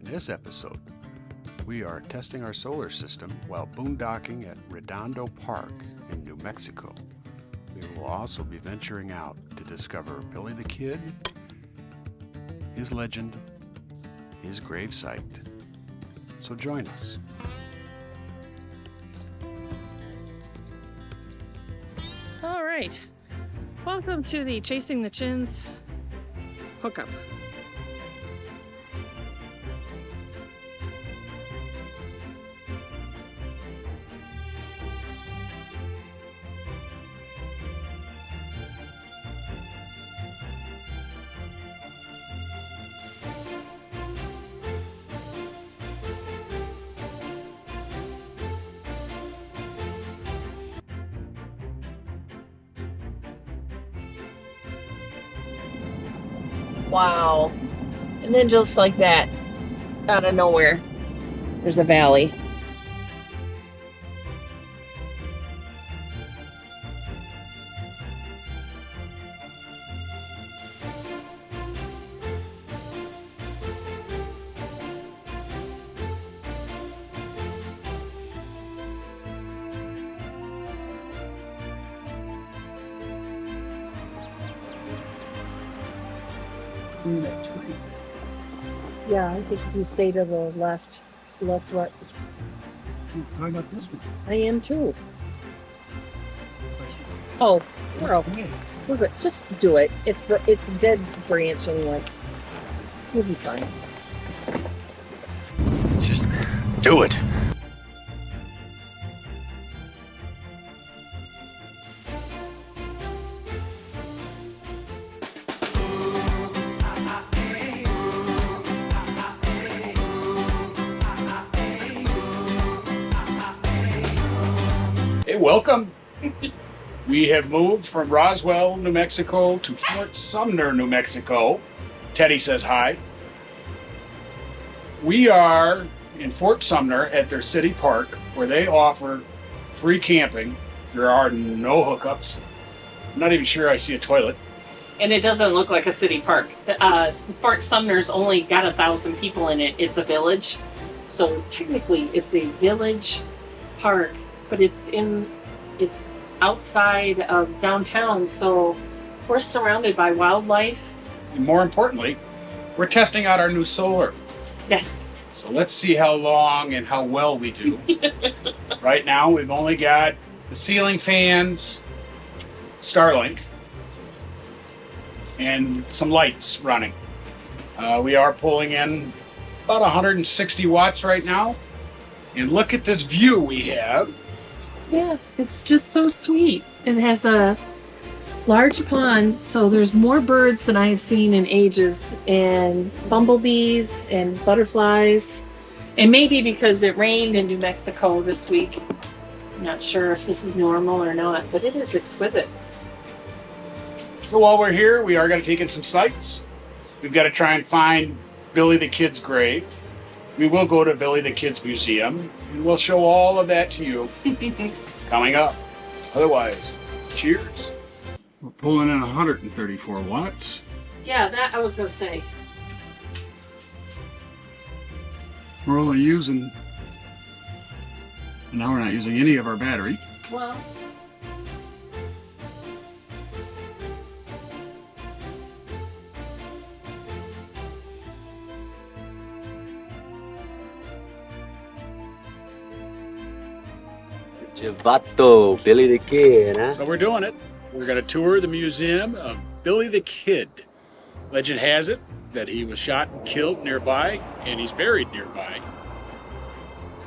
In this episode, we are testing our solar system while boondocking at Redondo Park in New Mexico. We will also be venturing out to discover Billy the Kid, his legend, his gravesite. So join us. All right, welcome to the Chasing the Chins hookup. Wow. And then just like that, out of nowhere, there's a valley. Yeah, I think if you stay to the left. How about this one? I am too. Oh, we're okay. We're good. Just do it. It's dead branch anyway. We'll be fine. Just do it. Hey, welcome. We have moved from Roswell, New Mexico to Fort Sumner, New Mexico. Teddy says hi. We are in Fort Sumner at their city park where they offer free camping. There are no hookups. I'm not even sure I see a toilet. And it doesn't look like a city park. Fort Sumner's only got 1,000 people in it. It's a village. So technically it's a village park, but it's outside of downtown. So we're surrounded by wildlife. And more importantly, we're testing out our new solar. Yes. So let's see how long and how well we do. Right now, we've only got the ceiling fans, Starlink, and some lights running. We are pulling in about 160 watts right now. And look at this view we have. Yeah, it's just so sweet. It has a large pond, so there's more birds than I have seen in ages, and bumblebees and butterflies. And maybe because it rained in New Mexico this week. I'm not sure if this is normal or not, but it is exquisite. So while we're here, we are going to take in some sights. We've got to try and find Billy the Kid's grave. We will go to Billy the Kid's museum, and we'll show all of that to you coming up. Otherwise, cheers. We're pulling in 134 watts. Yeah, that I was going to say. We're only using, now we're not using any of our battery. Well, Vato, Billy the Kid, huh? So we're doing it. We're going to tour the museum of Billy the Kid. Legend has it that he was shot and killed nearby, and he's buried nearby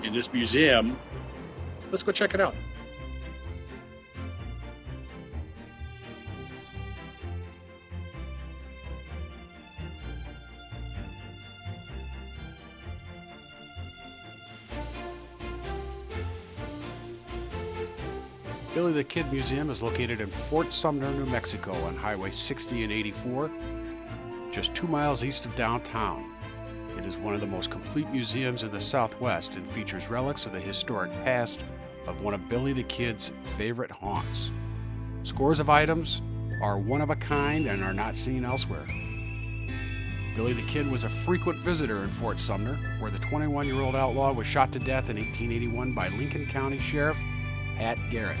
in this museum. Let's go check it out. Billy the Kid Museum is located in Fort Sumner, New Mexico on Highway 60 and 84, just 2 miles east of downtown. It is one of the most complete museums in the Southwest and features relics of the historic past of one of Billy the Kid's favorite haunts. Scores of items are one of a kind and are not seen elsewhere. Billy the Kid was a frequent visitor in Fort Sumner, where the 21-year-old outlaw was shot to death in 1881 by Lincoln County Sheriff Pat Garrett.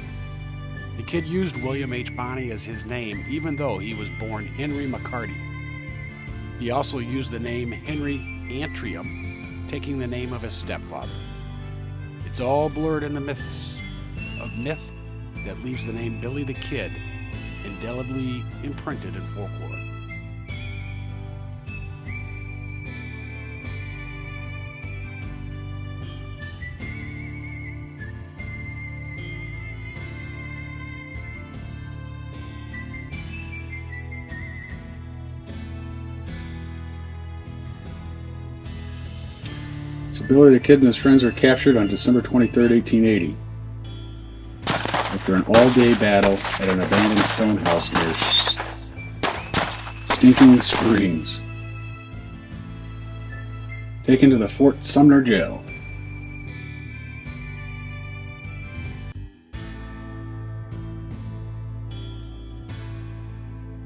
The Kid used William H. Bonney as his name, even though he was born Henry McCarty. He also used the name Henry Antrim, taking the name of his stepfather. It's all blurred in the myth that leaves the name Billy the Kid indelibly imprinted in folklore. So Billy the Kid and his friends were captured on December 23rd, 1880. After an all-day battle at an abandoned stone house near Stinking Springs. Taken to the Fort Sumner jail.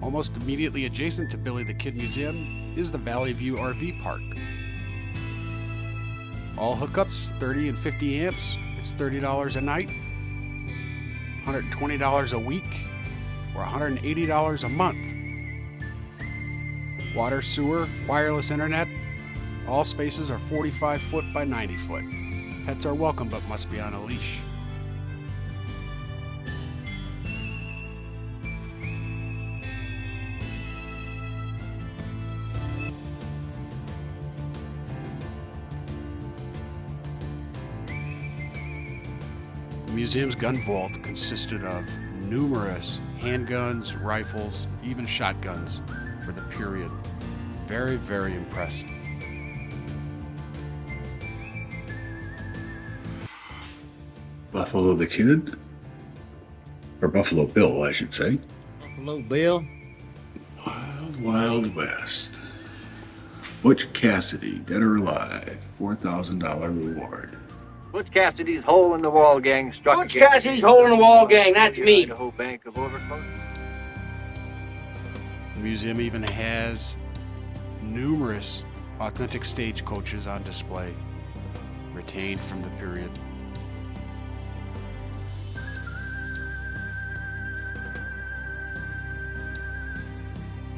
Almost immediately adjacent to Billy the Kid Museum is the Valley View RV Park. All hookups, 30 and 50 amps. It's $30 a night, $120 a week, or $180 a month. Water, sewer, wireless internet. All spaces are 45 foot by 90 foot. Pets are welcome but must be on a leash. The museum's gun vault consisted of numerous handguns, rifles, even shotguns for the period. Very, very impressed. Buffalo the Kid? Or Buffalo Bill, I should say. Buffalo Bill? Wild Wild West. Butch Cassidy, dead or alive, $4,000 reward. Butch Cassidy's Hole in the Wall gang struck Butch again. Cassidy's Hole in the Wall gang, that's me. The whole bank of overcoats. The museum even has numerous authentic stagecoaches on display, retained from the period.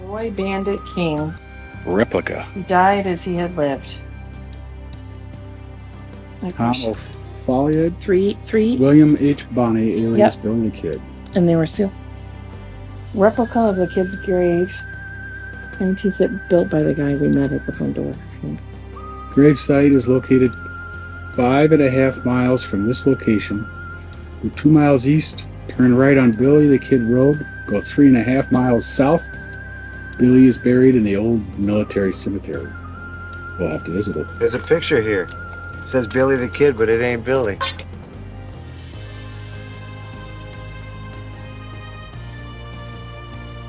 Roy Bandit King. Replica. He died as he had lived. Tom O'Folliard. Three, William H. Bonney, alias Yep. Billy the Kid. and they were sealed. Replica of the kid's grave. And he said built by the guy we met at the front door. Gravesite is located 5.5 miles from this location. Go 2 miles east, turn right on Billy the Kid Road, go 3.5 miles south. Billy is buried in the old military cemetery. We'll have to visit it. There's a picture here. It says Billy the Kid, but it ain't Billy.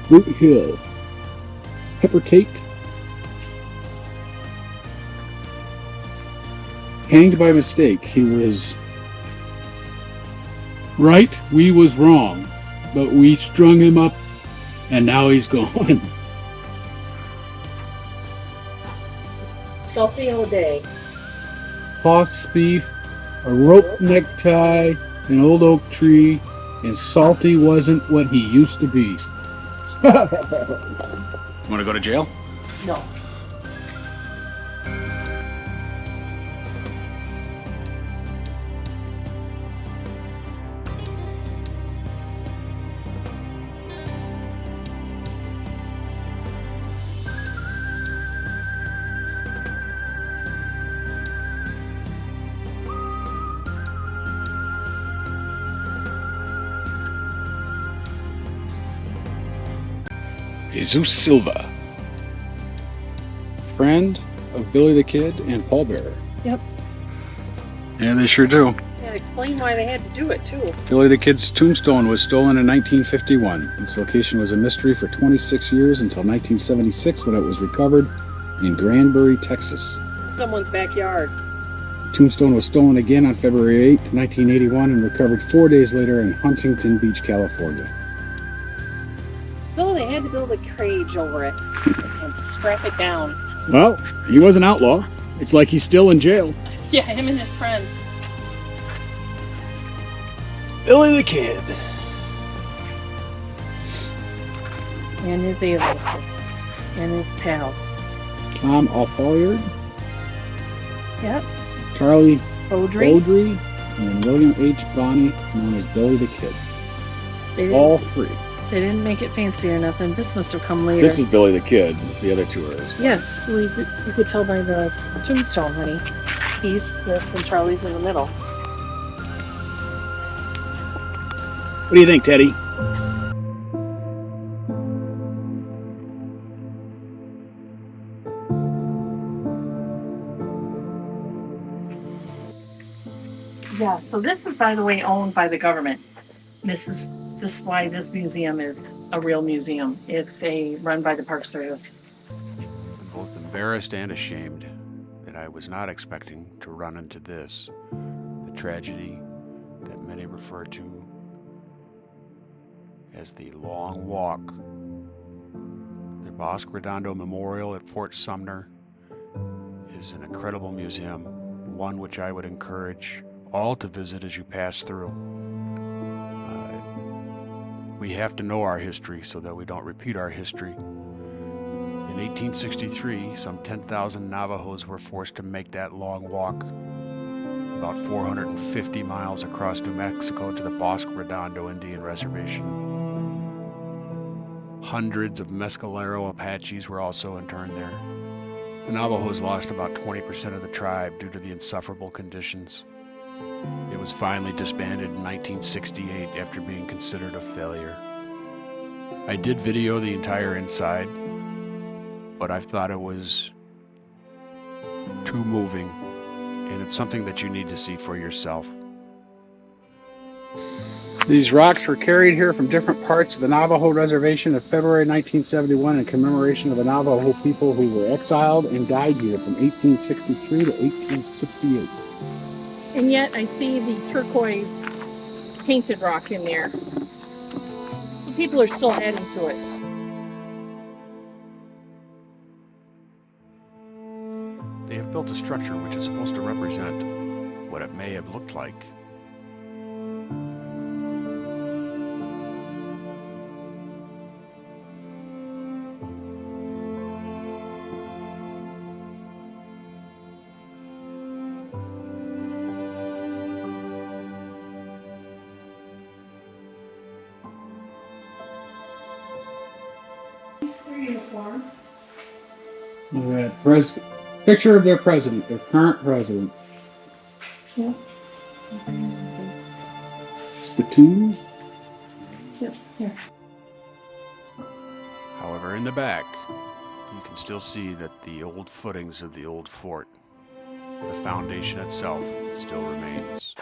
Boot Hill. Pepper Take. Hanged by mistake. He was right, we was wrong. But we strung him up and now he's gone. Salty O'Day. Hoss thief, a rope necktie, an old oak tree, and Salty wasn't what he used to be. Want to go to jail? No. Jesus Silva, friend of Billy the Kid and Paul Bearer. Yep. Yeah, they sure do. Yeah, explain why they had to do it too. Billy the Kid's tombstone was stolen in 1951. Its location was a mystery for 26 years until 1976 when it was recovered in Granbury, Texas. Someone's backyard. The tombstone was stolen again on February 8th, 1981 and recovered 4 days later in Huntington Beach, California. So they had to build a cage over it and strap it down. Well, he was an outlaw. It's like he's still in jail. Yeah, him and his friends. Billy the Kid. And his aliases. And his pals. Tom Alford, Yep. Charlie Audrey. Beaudry, and William H. Bonney, known as Billy the Kid. They All didn't, three. they didn't make it fancy or nothing. This must have come later. This is Billy the Kid. The other two are his. Yes, you could tell by the tombstone, honey. He's this and Charlie's in the middle. What do you think, Teddy? Yeah, so this is, by the way, owned by the government. This is why this museum is a real museum. It's run by the Park Service. I'm both embarrassed and ashamed that I was not expecting to run into this, the tragedy that many refer to as the Long Walk. The Bosque Redondo Memorial at Fort Sumner is an incredible museum, one which I would encourage all to visit as you pass through. We have to know our history so that we don't repeat our history. In 1863, some 10,000 Navajos were forced to make that long walk, about 450 miles across New Mexico to the Bosque Redondo Indian Reservation. Hundreds of Mescalero Apaches were also interned there. The Navajos lost about 20% of the tribe due to the insufferable conditions. It was finally disbanded in 1968 after being considered a failure. I did video the entire inside, but I thought it was too moving, and it's something that you need to see for yourself. These rocks were carried here from different parts of the Navajo Reservation in February 1971 in commemoration of the Navajo people who were exiled and died here from 1863 to 1868. And yet I see the turquoise painted rock in there. So people are still adding to it. They have built a structure which is supposed to represent what it may have looked like. Picture of their president, their current president. Yeah. Spittoon. Yep, here. However, in the back, you can still see that the old footings of the old fort, the foundation itself, still remains.